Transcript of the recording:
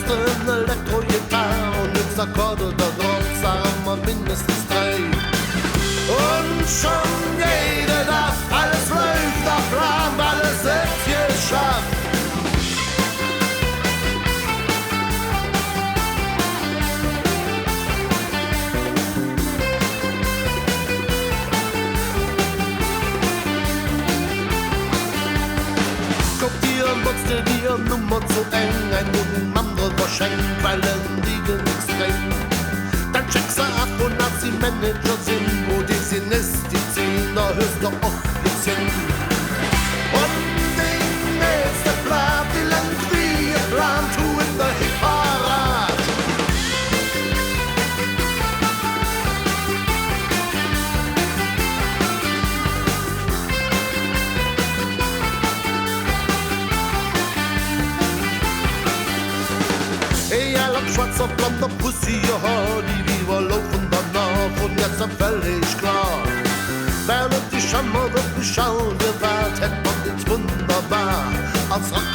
in Elektrogitarre und nix Akkorde da drauf, sagen wir mindestens 3. Und schon jede Nacht, alles läuft nach Plan, alles ist geschafft. Nutzt dir die Nummer zu eng, ein guten andere verschenkt, weil liegen nichts bringt. Dann checkst du ab, wonach sie Manager sind, wo die sind, ist die 10, da hörst du auch nichts hin. Und Ding ist der Plan, die lang wie ihr Plan, tu in der Hitparade. Schwarzer, blonder Pussy, ja, die wir laufen danach und jetzt ist völlig klar. Während die Schammer wird beschauen, wir wart, hätt man jetzt wunderbar als Rock